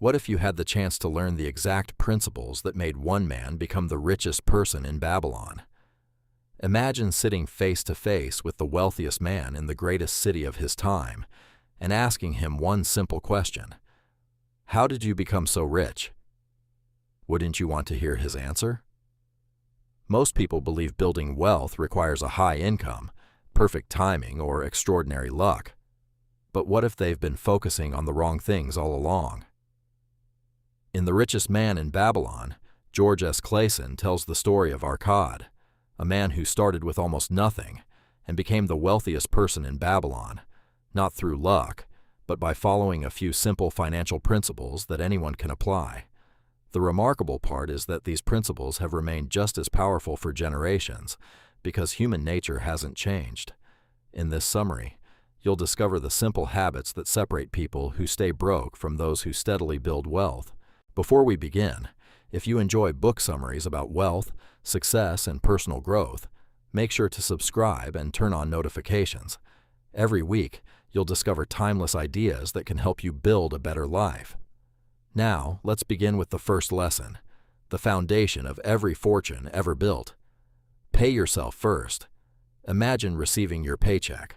What if you had the chance to learn the exact principles that made one man become the richest person in Babylon? Imagine sitting face to face with the wealthiest man in the greatest city of his time and asking him one simple question: how did you become so rich? Wouldn't you want to hear his answer? Most people believe building wealth requires a high income, perfect timing, or extraordinary luck. But what if they've been focusing on the wrong things all along? In The Richest Man in Babylon, George S. Clason tells the story of Arkad, a man who started with almost nothing and became the wealthiest person in Babylon, not through luck, but by following a few simple financial principles that anyone can apply. The remarkable part is that these principles have remained just as powerful for generations because human nature hasn't changed. In this summary, you'll discover the simple habits that separate people who stay broke from those who steadily build wealth. Before we begin, if you enjoy book summaries about wealth, success, and personal growth, make sure to subscribe and turn on notifications. Every week, you'll discover timeless ideas that can help you build a better life. Now, let's begin with the first lesson, the foundation of every fortune ever built. Pay yourself first. Imagine receiving your paycheck.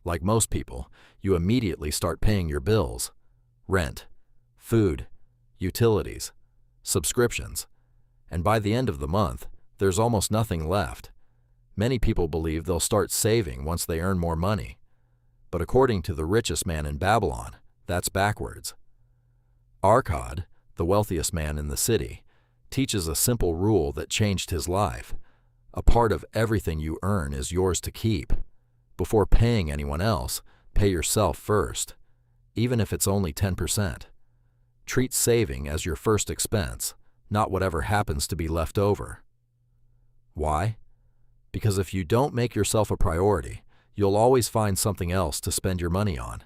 Like most people, you immediately start paying your bills: rent, food, utilities, subscriptions, and by the end of the month, there's almost nothing left. Many people believe they'll start saving once they earn more money. But according to the richest man in Babylon, that's backwards. Arkad, the wealthiest man in the city, teaches a simple rule that changed his life. A part of everything you earn is yours to keep. Before paying anyone else, pay yourself first, even if it's only 10%. Treat saving as your first expense, not whatever happens to be left over. Why? Because if you don't make yourself a priority, you'll always find something else to spend your money on.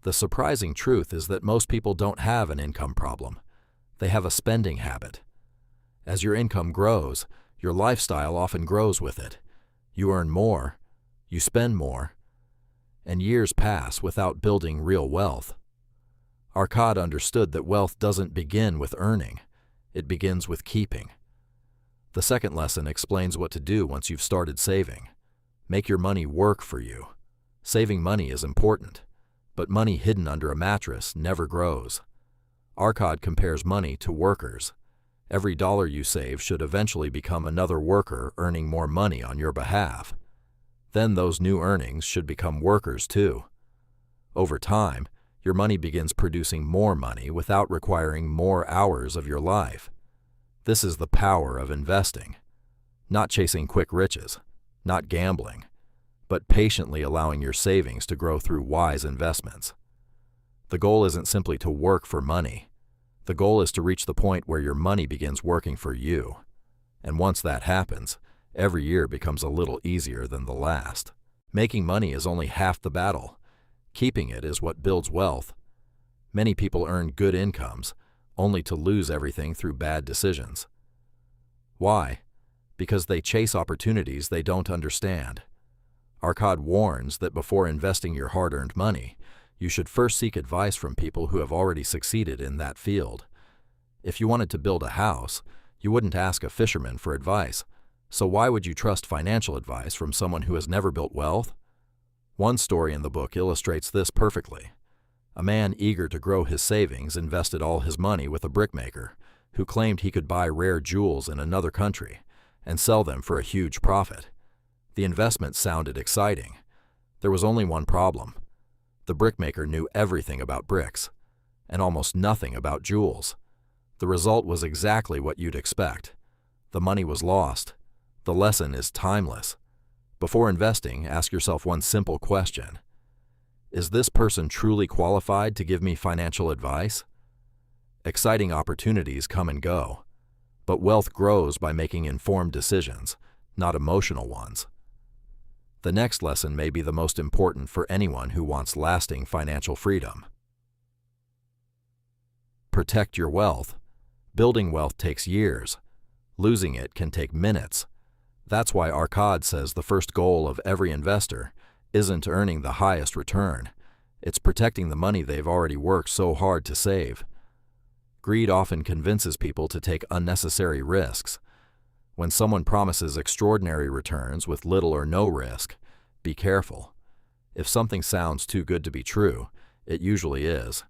The surprising truth is that most people don't have an income problem. They have a spending habit. As your income grows, your lifestyle often grows with it. You earn more, you spend more, and years pass without building real wealth. Arkad understood that wealth doesn't begin with earning. It begins with keeping. The second lesson explains what to do once you've started saving. Make your money work for you. Saving money is important, but money hidden under a mattress never grows. Arkad compares money to workers. Every dollar you save should eventually become another worker earning more money on your behalf. Then those new earnings should become workers too. Over time, your money begins producing more money without requiring more hours of your life. This is the power of investing. Not chasing quick riches, not gambling, but patiently allowing your savings to grow through wise investments. The goal isn't simply to work for money. The goal is to reach the point where your money begins working for you. And once that happens, every year becomes a little easier than the last. Making money is only half the battle. Keeping it is what builds wealth. Many people earn good incomes, only to lose everything through bad decisions. Why? Because they chase opportunities they don't understand. Arkad warns that before investing your hard-earned money, you should first seek advice from people who have already succeeded in that field. If you wanted to build a house, you wouldn't ask a fisherman for advice, so why would you trust financial advice from someone who has never built wealth? One story in the book illustrates this perfectly. A man eager to grow his savings invested all his money with a brickmaker who claimed he could buy rare jewels in another country and sell them for a huge profit. The investment sounded exciting. There was only one problem. The brickmaker knew everything about bricks and almost nothing about jewels. The result was exactly what you'd expect. The money was lost. The lesson is timeless. Before investing, ask yourself one simple question. Is this person truly qualified to give me financial advice? Exciting opportunities come and go, but wealth grows by making informed decisions, not emotional ones. The next lesson may be the most important for anyone who wants lasting financial freedom. Protect your wealth. Building wealth takes years. Losing it can take minutes. That's why Arkad says the first goal of every investor isn't earning the highest return. It's protecting the money they've already worked so hard to save. Greed often convinces people to take unnecessary risks. When someone promises extraordinary returns with little or no risk, be careful. If something sounds too good to be true, it usually is.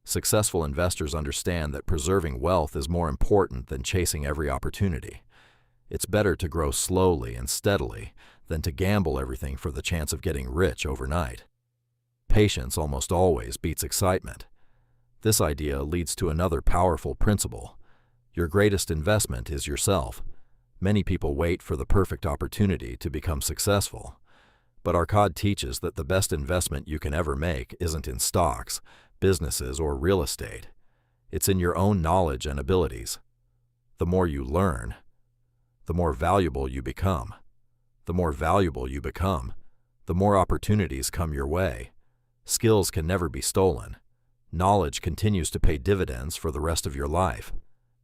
Successful investors understand that preserving wealth is more important than chasing every opportunity. It's better to grow slowly and steadily than to gamble everything for the chance of getting rich overnight. Patience almost always beats excitement. This idea leads to another powerful principle. Your greatest investment is yourself. Many people wait for the perfect opportunity to become successful. But Arcad teaches that the best investment you can ever make isn't in stocks, businesses, or real estate. It's in your own knowledge and abilities. The more you learn, the more valuable you become. The more valuable you become, the more opportunities come your way. Skills can never be stolen. Knowledge continues to pay dividends for the rest of your life.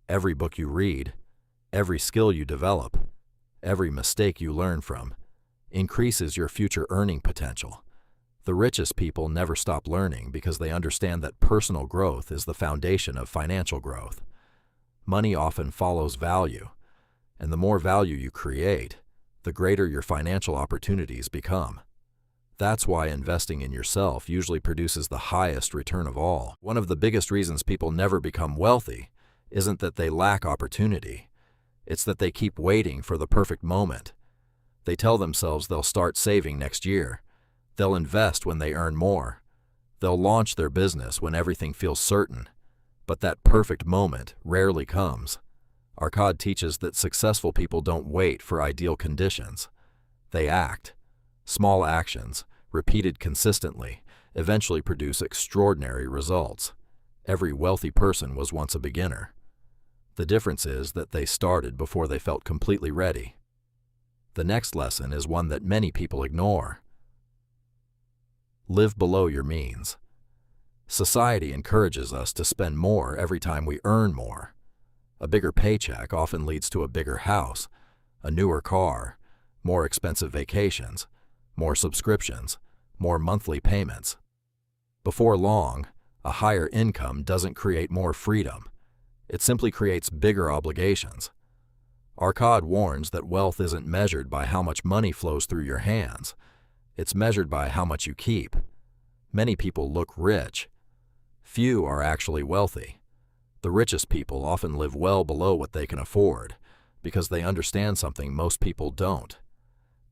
Every book you read, every skill you develop, every mistake you learn from, increases your future earning potential. The richest people never stop learning because they understand that personal growth is the foundation of financial growth. Money often follows value, and the more value you create, the greater your financial opportunities become. That's why investing in yourself usually produces the highest return of all. One of the biggest reasons people never become wealthy isn't that they lack opportunity. It's that they keep waiting for the perfect moment. They tell themselves they'll start saving next year. They'll invest when they earn more. They'll launch their business when everything feels certain. But that perfect moment rarely comes. Arcad teaches that successful people don't wait for ideal conditions. They act. Small actions, repeated consistently, eventually produce extraordinary results. Every wealthy person was once a beginner. The difference is that they started before they felt completely ready. The next lesson is one that many people ignore. Live below your means. Society encourages us to spend more every time we earn more. A bigger paycheck often leads to a bigger house, a newer car, more expensive vacations, more subscriptions, more monthly payments. Before long, a higher income doesn't create more freedom. It simply creates bigger obligations. Arcad warns that wealth isn't measured by how much money flows through your hands. It's measured by how much you keep. Many people look rich. Few are actually wealthy. The richest people often live well below what they can afford because they understand something most people don't.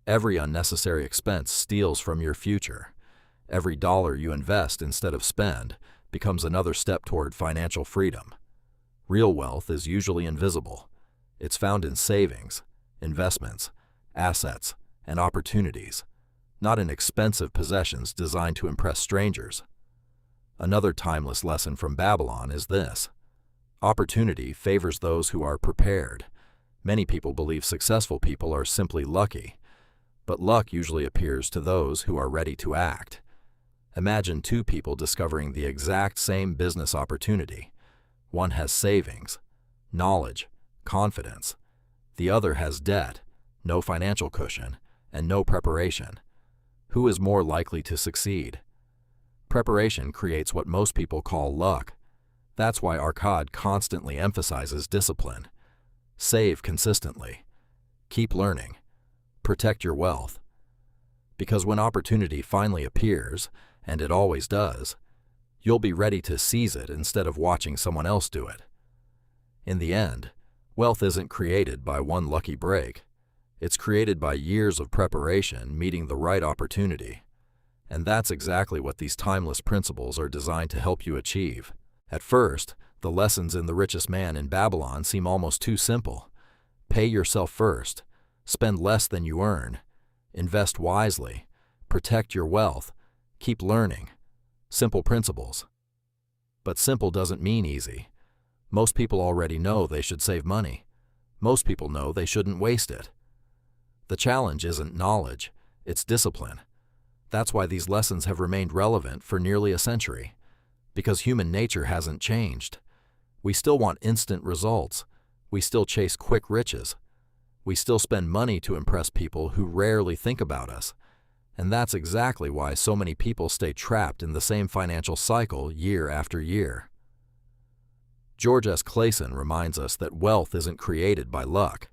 Every unnecessary expense steals from your future. Every dollar you invest instead of spend becomes another step toward financial freedom. Real wealth is usually invisible. It's found in savings, investments, assets, and opportunities, not in expensive possessions designed to impress strangers. Another timeless lesson from Babylon is this: opportunity favors those who are prepared. Many people believe successful people are simply lucky, but luck usually appears to those who are ready to act. Imagine two people discovering the exact same business opportunity. One has savings, knowledge, confidence. The other has debt, no financial cushion, and no preparation. Who is more likely to succeed? Preparation creates what most people call luck. That's why Arcad constantly emphasizes discipline. Save consistently. Keep learning. Protect your wealth. Because when opportunity finally appears, and it always does, you'll be ready to seize it instead of watching someone else do it. In the end, wealth isn't created by one lucky break. It's created by years of preparation meeting the right opportunity. And that's exactly what these timeless principles are designed to help you achieve. At first, the lessons in The Richest Man in Babylon seem almost too simple. Pay yourself first. Spend less than you earn. Invest wisely. Protect your wealth. Keep learning. Simple principles. But simple doesn't mean easy. Most people already know they should save money. Most people know they shouldn't waste it. The challenge isn't knowledge, it's discipline. That's why these lessons have remained relevant for nearly a century. Because human nature hasn't changed. We still want instant results. We still chase quick riches. We still spend money to impress people who rarely think about us. And that's exactly why so many people stay trapped in the same financial cycle year after year. George S. Clason reminds us that wealth isn't created by luck.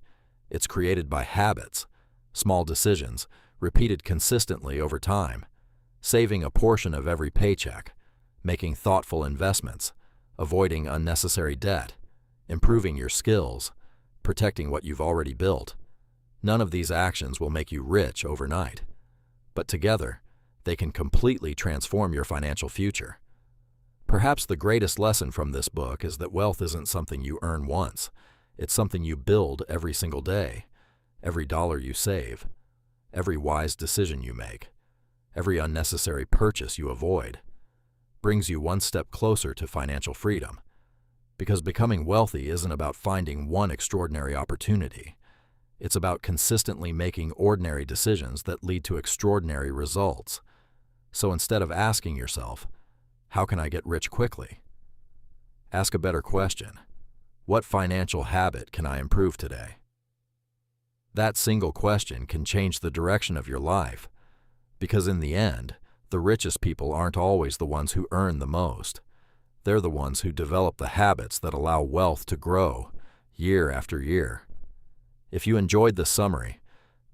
It's created by habits, small decisions, repeated consistently over time, saving a portion of every paycheck, making thoughtful investments, avoiding unnecessary debt, improving your skills, protecting what you've already built. None of these actions will make you rich overnight, but together, they can completely transform your financial future. Perhaps the greatest lesson from this book is that wealth isn't something you earn once. It's something you build every single day, every dollar you save, every wise decision you make, every unnecessary purchase you avoid, brings you one step closer to financial freedom. Because becoming wealthy isn't about finding one extraordinary opportunity. It's about consistently making ordinary decisions that lead to extraordinary results. So instead of asking yourself, how can I get rich quickly? Ask a better question. What financial habit can I improve today? That single question can change the direction of your life, because in the end, the richest people aren't always the ones who earn the most. They're the ones who develop the habits that allow wealth to grow year after year. If you enjoyed this summary,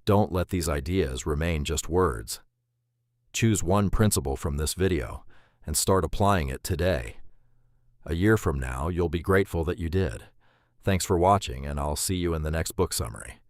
don't let these ideas remain just words. Choose one principle from this video and start applying it today. A year from now, you'll be grateful that you did. Thanks for watching, and I'll see you in the next book summary.